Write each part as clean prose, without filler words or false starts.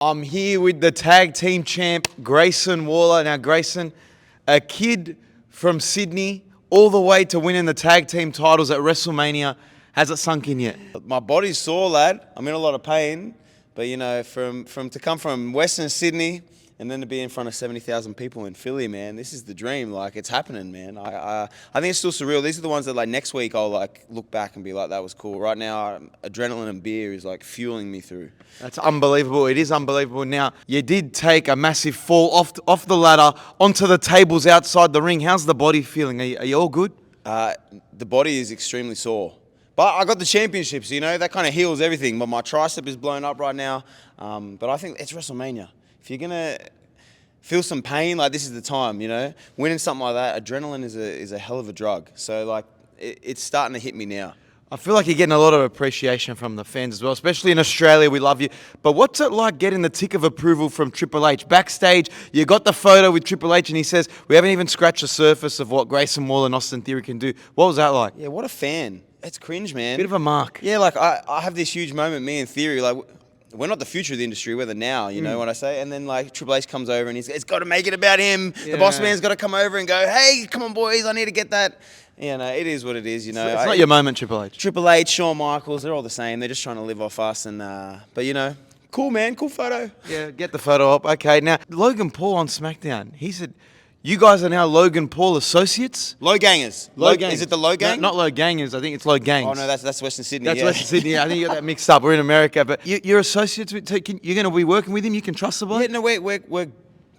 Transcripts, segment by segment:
I'm here with the tag team champ, Grayson Waller. Now, Grayson, a kid from Sydney, all the way to winning the tag team titles at Wrestlemania. Has it sunk in yet? My body's sore, lad. I'm in a lot of pain. But, you know, to come from Western Sydney and then to be in front of 70,000 people in Philly, man, this is the dream. Like, it's happening, man. I think it's still surreal. These are the ones that, like, next week I'll, like, look back and be like, that was cool. Right now, adrenaline and beer is, like, fueling me through. That's unbelievable. It is unbelievable. Now, you did take a massive fall off the ladder onto the tables outside the ring. How's the body feeling? Are you all good? The body is extremely sore. But I got the championships, you know, that kind of heals everything. But my tricep is blown up right now. But I think it's WrestleMania. If you're going to feel some pain, like, this is the time, you know. Winning something like that, adrenaline is a hell of a drug. So, like, it's starting to hit me now. I feel like you're getting a lot of appreciation from the fans as well, especially in Australia. We love you. But what's it like getting the tick of approval from Triple H? Backstage, you got the photo with Triple H and he says, we haven't even scratched the surface of what Grayson Waller and Austin Theory can do. What was that like? Yeah, what a fan. It's cringe, man. Bit of a mark. Yeah, like, I have this huge moment, me and Theory, like, we're not the future of the industry, we're the now, you know what I say? And then, like, Triple H comes over and it's got to make it about him. Yeah. The boss man's got to come over and go, hey, come on, boys, I need to get that. Yeah, no, it is what it is, you know. It's not your moment, Triple H. Triple H, Shawn Michaels, they're all the same. They're just trying to live off us. And but, you know, cool, man, cool photo. Yeah, get the photo up. Okay, now, Logan Paul on SmackDown, he said, you guys are now Logan Paul associates? Low Gangers. Low Gang. Is it the Low Gang? No, not Low Gangers. I think it's Low Gangs. Oh, no, that's Western Sydney. That's Western Sydney. I think you got that mixed up. We're in America. But you're associates with... You're going to be working with him? You can trust the bloke? Yeah, no, we're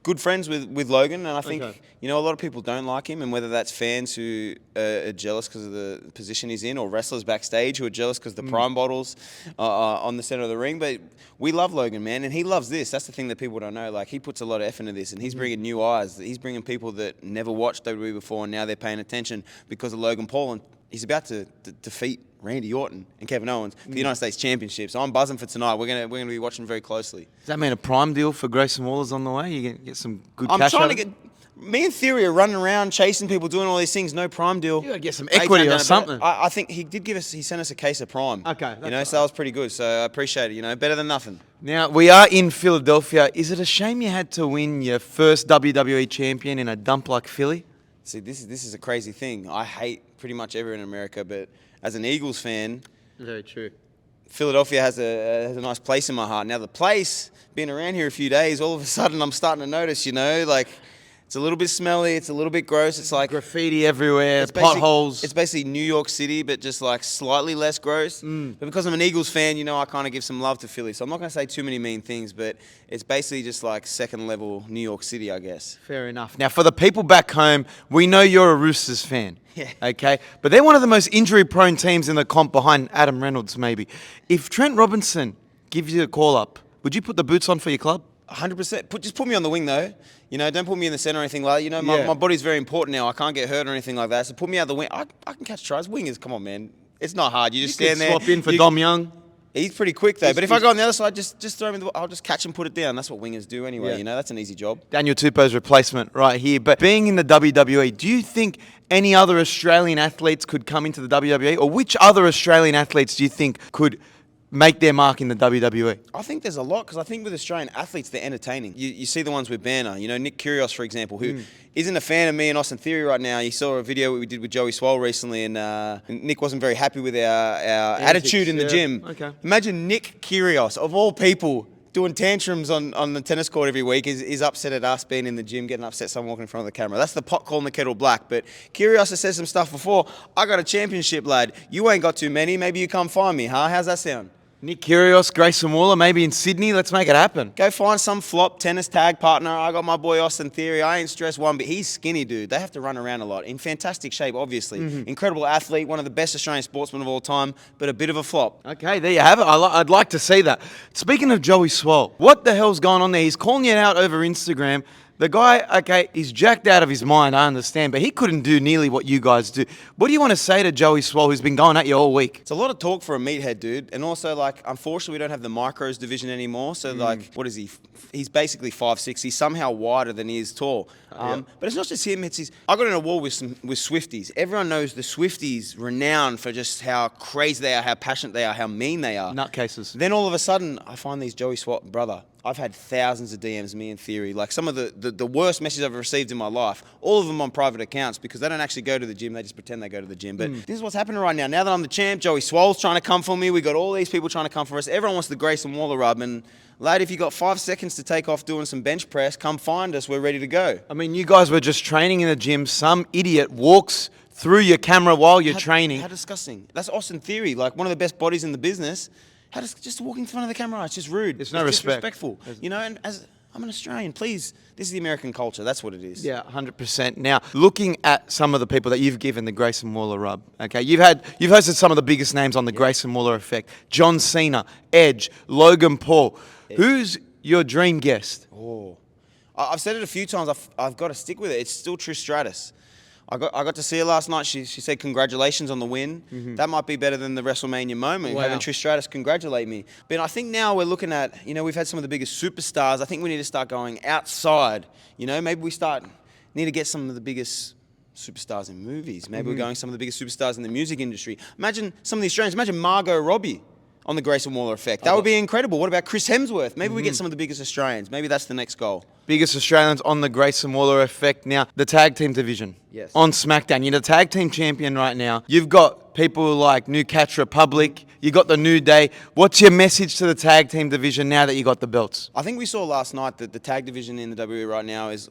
good friends with Logan. And I think, you know, a lot of people don't like him. And whether that's fans who are jealous because of the position he's in or wrestlers backstage who are jealous because the Prime bottles are on the center of the ring. But we love Logan, man. And he loves this. That's the thing that people don't know. Like, he puts a lot of effort into this. And he's bringing new eyes. He's bringing people that never watched WWE before. And now they're paying attention because of Logan Paul. And he's about to defeat Randy Orton and Kevin Owens for the United States Championship. So I'm buzzing for tonight. We're gonna be watching very closely. Does that mean a Prime deal for Grayson Waller's on the way? You get some good cash I'm trying out to of it? get... Me and Theory are running around chasing people, doing all these things. No Prime deal. You got to get some equity or something. I think he sent us a case of Prime. Okay. You know, so that was pretty good. So I appreciate it. You know, better than nothing. Now, we are in Philadelphia. Is it a shame you had to win your first WWE champion in a dump like Philly? See, this is a crazy thing. I hate pretty much everyone in America, but as an Eagles fan... Very true. Philadelphia has a nice place in my heart. Now, the place, being around here a few days, all of a sudden I'm starting to notice, you know, like... It's a little bit smelly. It's a little bit gross. It's like graffiti everywhere, potholes. It's basically New York City, but just like slightly less gross. But because I'm an Eagles fan, you know, I kind of give some love to Philly. So I'm not going to say too many mean things, but it's basically just like second level New York City, I guess. Fair enough. Now, for the people back home, we know you're a Roosters fan. Yeah. Okay? But they're one of the most injury-prone teams in the comp behind Adam Reynolds, maybe. If Trent Robinson gives you a call-up, would you put the boots on for your club? 100%. Just put me on the wing, though. You know, don't put me in the center or anything like that. You know, my body's very important now. I can't get hurt or anything like that. So put me out the wing. I can catch tries. Wingers, come on, man. It's not hard. You just stand there. Swap in for Dom Young. He's pretty quick, though. But if I go on the other side, just throw him I'll just catch and put it down. That's what wingers do anyway. You know, that's an easy job. Daniel Tupou's replacement right here. But being in the WWE, do you think any other Australian athletes could come into the WWE? Or which other Australian athletes do you think could make their mark in the WWE? I think there's a lot, because I think with Australian athletes, they're entertaining. You see the ones with Banner, you know, Nick Kyrgios, for example, who isn't a fan of me and Austin Theory right now. You saw a video we did with Joey Swoll recently, and Nick wasn't very happy with our attitude in the gym. Okay. Imagine Nick Kyrgios, of all people, doing tantrums on the tennis court every week is upset at us being in the gym, getting upset someone walking in front of the camera. That's the pot calling the kettle black. But Kyrgios has said some stuff before. I got a championship, lad. You ain't got too many. Maybe you come find me, huh? How's that sound? Nick Kyrgios, Grayson Waller, maybe in Sydney. Let's make it happen. Go find some flop tennis tag partner. I got my boy Austin Theory. I ain't stressed one, but he's skinny, dude. They have to run around a lot. In fantastic shape, obviously. Incredible athlete, one of the best Australian sportsmen of all time, but a bit of a flop. Okay, there you have it. I'd like to see that. Speaking of Joey Swoll, what the hell's going on there? He's calling you out over Instagram. The guy, okay, he's jacked out of his mind, I understand, but he couldn't do nearly what you guys do. What do you want to say to Joey Swoll, who's been going at you all week? It's a lot of talk for a meathead, dude. And also, like, unfortunately, we don't have the micros division anymore. So, like, what is he? He's basically 5'6". He's somehow wider than he is tall. But it's not just him. It's his... I got in a war with swifties. Everyone knows the swifties, renowned for just how crazy they are, how passionate they are, how mean they are. Nutcases. Then all of a sudden, I find these Joey Swoll... Brother, I've had thousands of DMs, me in theory. Like some of the worst messages I've received in my life, all of them on private accounts because they don't actually go to the gym. They just pretend they go to the gym. But this is what's happening right now. Now that I'm the champ, Joey Swoll's trying to come for me. We got all these people trying to come for us. Everyone wants the Grayson Waller rub. And lad, if you got 5 seconds to take off doing some bench press, come find us. We're ready to go. I mean, you guys were just training in the gym. Some idiot walks through your camera while you're training. How disgusting. That's Austin Theory, like one of the best bodies in the business. Just walking in front of the camera, it's just rude. It's no respect. Disrespectful. You know, and as I'm an Australian, please, this is the American culture. That's what it is. Yeah, 100%. Now, looking at some of the people that you've given the Grayson Waller rub, okay, you've hosted some of the biggest names on the Grayson Waller effect. John Cena, Edge, Logan Paul. Who's your dream guest? Oh, I've said it a few times. I've got to stick with it. It's still Trish Stratus. I got to see her last night. She said congratulations on the win. That might be better than the WrestleMania moment, having Trish Stratus congratulate me. But I think now we're looking at, we've had some of the biggest superstars. I think we need to start going outside. Maybe we need to get some of the biggest superstars in movies. Maybe we're going some of the biggest superstars in the music industry. Imagine some of the Australians. Imagine Margot Robbie on the Grayson Waller effect. That would be incredible. What about Chris Hemsworth? Maybe we get some of the biggest Australians. Maybe that's the next goal. Biggest Australians on the Grayson Waller effect. Now, the tag team division. Yes. On SmackDown. You're the tag team champion right now. You've got people like New Catch Republic. You got the New Day. What's your message to the tag team division now that you got the belts? I think we saw last night that the tag division in the WWE right now is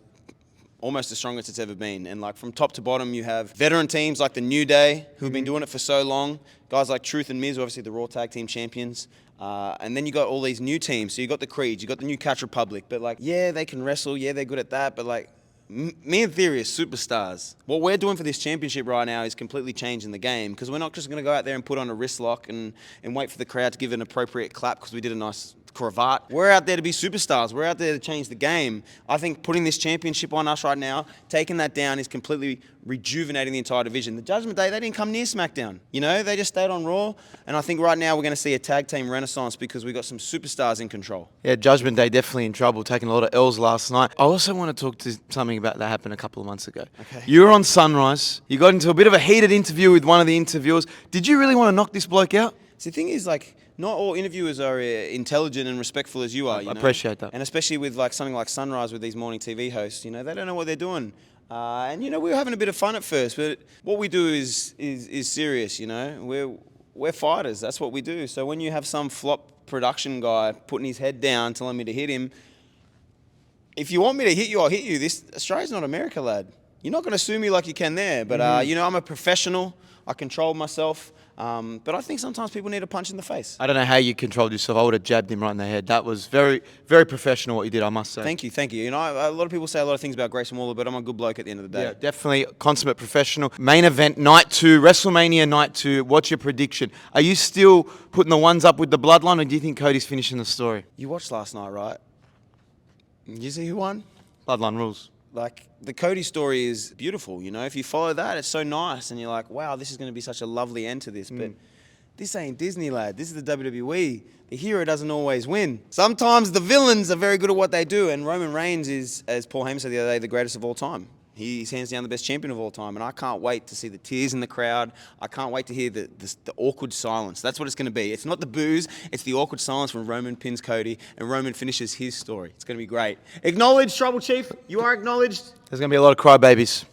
almost the strongest it's ever been. And like from top to bottom, you have veteran teams like the New Day, who've been doing it for so long. Guys like Truth and Miz, obviously the Raw Tag Team Champions. And then you got all these new teams. So you got the Creeds, you got the New Catch Republic. But like, yeah, they can wrestle. Yeah, they're good at that. But like, me and Theory are superstars. What we're doing for this championship right now is completely changing the game because we're not just going to go out there and put on a wrist lock and wait for the crowd to give an appropriate clap because we did a nice cravat. We're out there to be superstars. We're out there to change the game. I think putting this championship on us right now, taking that down is completely rejuvenating the entire division. The Judgment Day, they didn't come near SmackDown. They just stayed on Raw. And I think right now we're going to see a tag team renaissance because we got some superstars in control. Yeah, Judgment Day definitely in trouble, taking a lot of L's last night. I also want to talk to something about that happened a couple of months ago. Okay. You were on Sunrise. You got into a bit of a heated interview with one of the interviewers. Did you really want to knock this bloke out? See, the thing is, like, not all interviewers are intelligent and respectful as you are. I appreciate that. And especially with like something like Sunrise with these morning TV hosts, they don't know what they're doing. And we were having a bit of fun at first, but what we do is serious. We're fighters. That's what we do. So when you have some flop production guy putting his head down, telling me to hit him, if you want me to hit you, I'll hit you. Australia's not America, lad. You're not going to sue me like you can there. But I'm a professional. I control myself. But I think sometimes people need a punch in the face. I don't know how you controlled yourself. I would have jabbed him right in the head. That was very, very professional what you did, I must say. Thank you. A lot of people say a lot of things about Grayson Waller, but I'm a good bloke at the end of the day. Yeah, definitely consummate professional. Main event, night 2, WrestleMania night 2. What's your prediction? Are you still putting the ones up with the bloodline, or do you think Cody's finishing the story? You watched last night, right? Did you see who won? Bloodline rules. Like, the Cody story is beautiful, If you follow that, it's so nice. And you're like, wow, this is going to be such a lovely end to this. But this ain't Disney, lad. This is the WWE. The hero doesn't always win. Sometimes the villains are very good at what they do. And Roman Reigns is, as Paul Heyman said the other day, the greatest of all time. He's hands down the best champion of all time. And I can't wait to see the tears in the crowd. I can't wait to hear the awkward silence. That's what it's going to be. It's not the boos. It's the awkward silence when Roman pins Cody and Roman finishes his story. It's going to be great. Acknowledged, Tribal Chief. You are acknowledged. There's going to be a lot of crybabies.